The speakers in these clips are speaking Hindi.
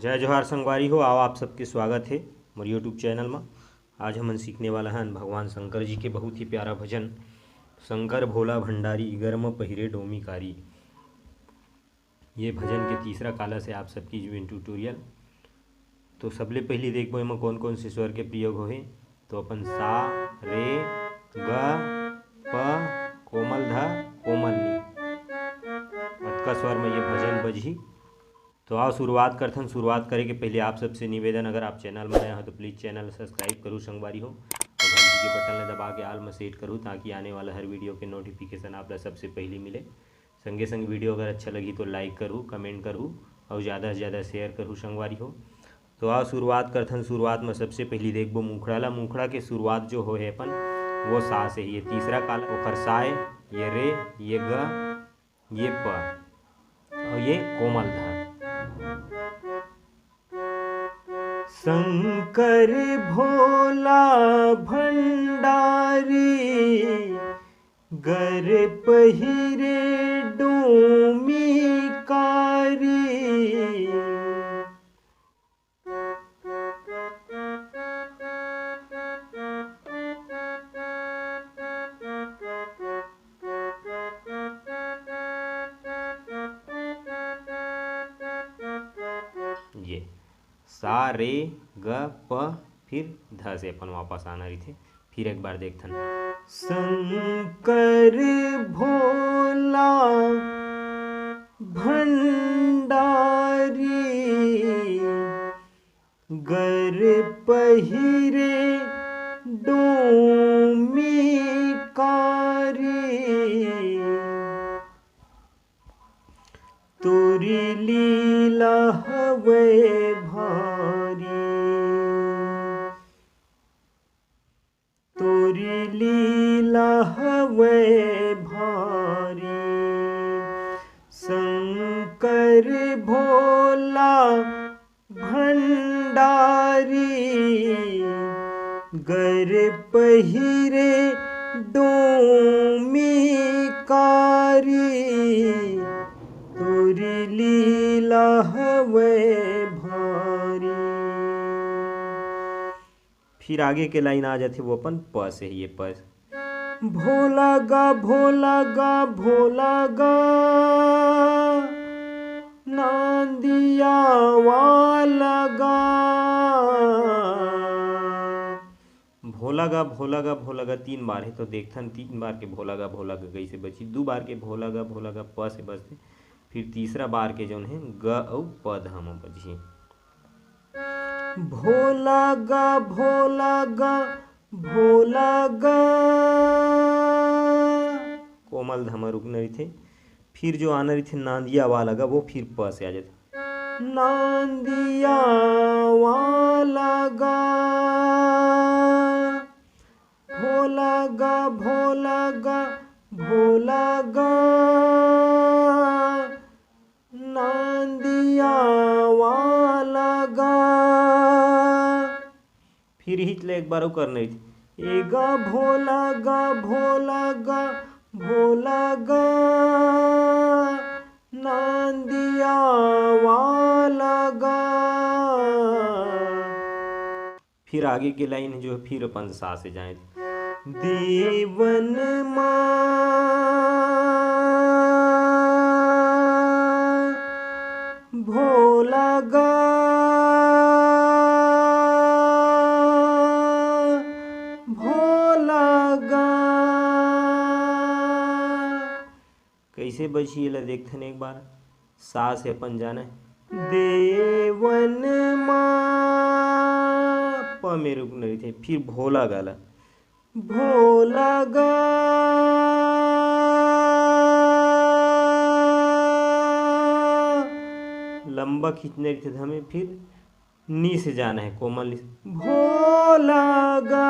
जय जोहार संगवारी हो। आओ आप सबके स्वागत है मोर यूट्यूब चैनल में। आज हमन सीखने वाला हन भगवान शंकर जी के बहुत ही प्यारा भजन, शंकर भोला भंडारी गर्म पहिरे डोमिकारी। ये भजन के तीसरा काला से आप सबकी जीवन ट्यूटोरियल। तो सबले पहले देखबो एमा कौन कौन से स्वर के प्रयोग होहे। तो अपन सा रे ग प कोमल ध कोमल नी अतका स्वर में ये भजन बजही। तो आओ शुरुआत करथन। शुरुआत करे के पहले आप सबसे निवेदन, अगर आप चैनल में नए हो तो प्लीज़ चैनल सब्सक्राइब करूँ संगवारी हो, और घंटी के बटन ले दबा के आल में सेट करूँ ताकि आने वाला हर वीडियो के नोटिफिकेशन आप सबसे पहले मिले। संगे संग वीडियो अगर अच्छा लगी तो लाइक करूँ, कमेंट करूँ और ज़्यादा से ज़्यादा शेयर करूँ संगवारी हो। तो आओ शुरुआत करथन। शुरुआत में सबसे पहले देखबो मुखड़ा ला। मुखड़ा के शुरुआत जो हो है अपन वो सा से ही। ये तीसरा काला ओखर साए, ये रे, ये ग, ये प और ये कोमल धा। शंकर भोला भंडारी गर पहिरे डोमिकारी। ये सा रे ग प फिर ध से अपन वापस आना रही थे। फिर एक बार देखथन। शंकर भोला भंडारी गर पहिरे डोमिकारी। तोरी लीला हवे भारी, तोरी लीला हवे भारी। शंकर भोला भंडारी गर पहिरे डोमिकारी। तोरी लीला हवे भारी। फिर आगे के लाइन आ जाते वो अपन प से ही। ये प भोला गा भोला गा भोला गा नांदिया वाला गा। भोला गा भोला गा भोला गा तीन बार है। तो देखथन तीन बार के भोला गा कैसे बची। दो बार के भोला गा प से बचते। फिर तीसरा बार के जौन है ग और प ध में बजी। भोला गा कोमल ध में रुकना रही थे। फिर जो आना रही थे नांदिया वाला गा वो फिर प से आ जाते। नांदिया वाला गा भोला गा नांदिया वाला गा। फिर हित ले एक बार कर नहीं थी। ए गा भोला गा नांदिया वाला गा। फिर आगे की लाइन जो है फिर अपन सा से जाए। देवन भोला गा कैसे बची ला देखथन एक बार। सा से अपन जाना देवन प में रुकना रही थे। फिर भोला गाला भोला गा लंबा खींचने रही थे हमें। फिर नी से जाना है कोमल नी से। भोला गा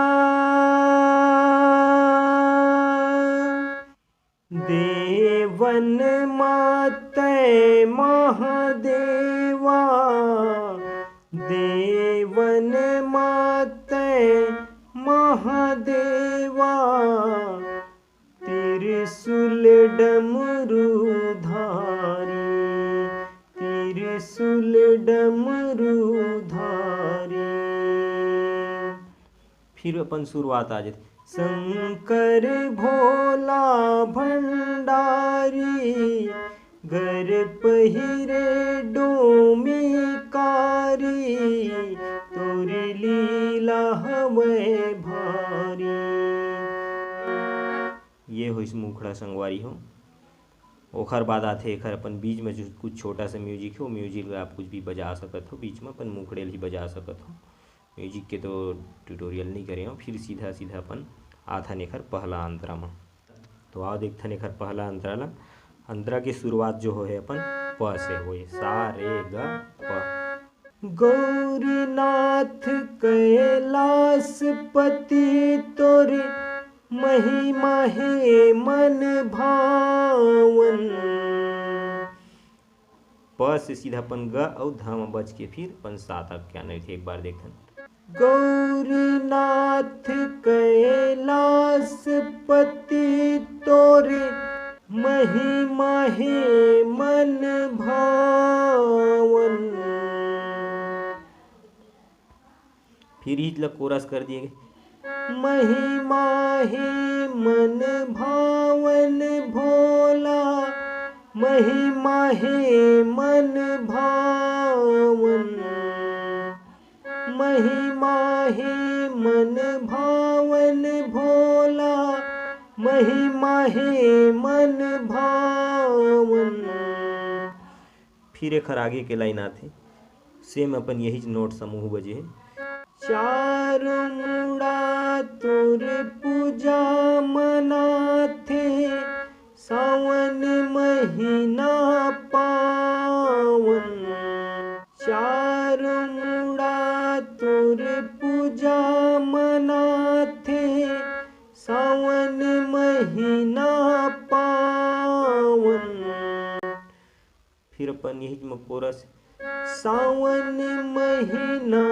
देवन माते महादेवा, देवन माते महादेवा। त्रिशूल डमरू धारी, त्रिशूल डमरू धारी। फिर अपन शुरुआत आ जाती। शंकर भोला भंडारी, घर पहिरे डोमी कारी, तोरी लीला हवे भारी। ये हो इस मुखड़ा संगवारी हो। ओखर बाद आथे एखर अपन बीच में जो कुछ छोटा सा म्यूजिक है, वो म्यूजिक आप कुछ भी बजा सकत हो। बीच में अपन मुखड़े ही बजा सकत हो। म्यूजिक के तो ट्यूटोरियल नहीं करे हो। फिर सीधा सीधा अपन आथन एखर पहला अंतरा में। तो आओ देखथन एखर पहला अंतरा ला। अंतरा की शुरुआत जो हो है अपन प से होए। सा रे ग प। गौरीनाथ कैलाशपति, तोरे महिमा हे मन भावन। प से सीधा अपन ग और ध में बच के फिर अपन सा तक क्या नहीं थे। एक बार देखन। गौरीनाथ कैलाशपति, तोरे महिमा हे मन भावन। फिर ही कोरस कर दिए। महिमा हे मन भावन भोला, महिमा हे मन भावन। महिमा हे मन भावन भोला, महिमा हे मन भावन। फिर एक आगे के लाइन आथे। सेम अपन यही नोट समूह बजे है। चार मुड़ा तोर पूजा मनाथे, सावन महीना पावन। चार मुड़ा तोर पूजा मनाथे, सावन महीना पावन। फिर अपन यही में कोरस। सावन महीना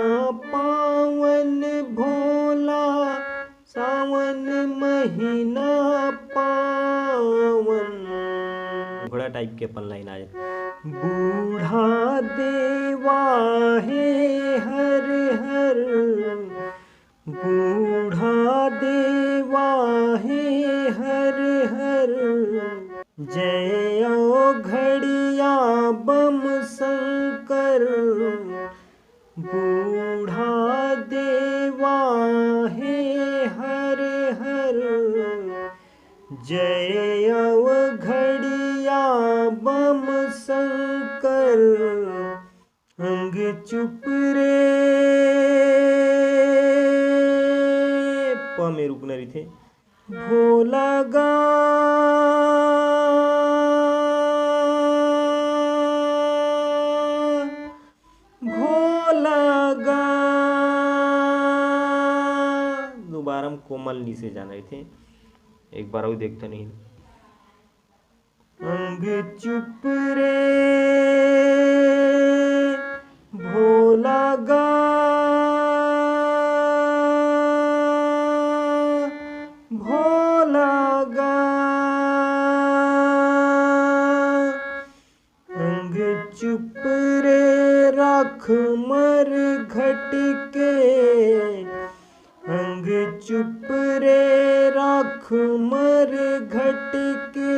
पावन भोला, सावन महीना पावन। घोड़ा टाइप के अपन लाइन आ जाए। बूढ़ा देवा हे हर हर, बूढ़ा देवा हे हर हर। जय ओ घड़िया बम शंकर, बूढ़ा देवा हे हर हर। जय ओ घड़िया बम शंकर, अंग चुप रे। प में रुकना रही थे। भोला गा दोबारा कोमल नी से जान रहे थे। एक बार और देखते नहीं। अंग चुप रे भोला गा, भोला गा। अंग चुप रे राख मर घट के, अंग चुप रे राख मर घट के।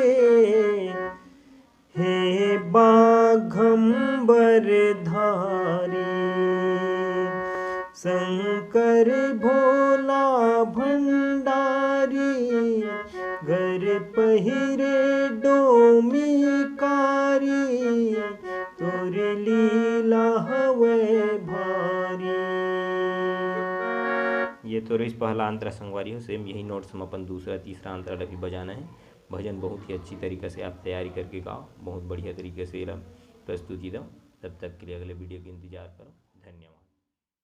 हे बाघंबर धारी, शंकर भोला भंडारी। घर पहिरे डोमी कारी, तोर लीला हवे भारी। ये तो रही पहला अंतरा संगवारी हो। सेम यही नोट्स में अपन दूसरा तीसरा अंतरा भी बजाना है। भजन बहुत ही अच्छी तरीके से आप तैयारी करके गाओ। बहुत बढ़िया तरीके से प्रस्तुति दो। तब तक के लिए अगले वीडियो का इंतजार करो।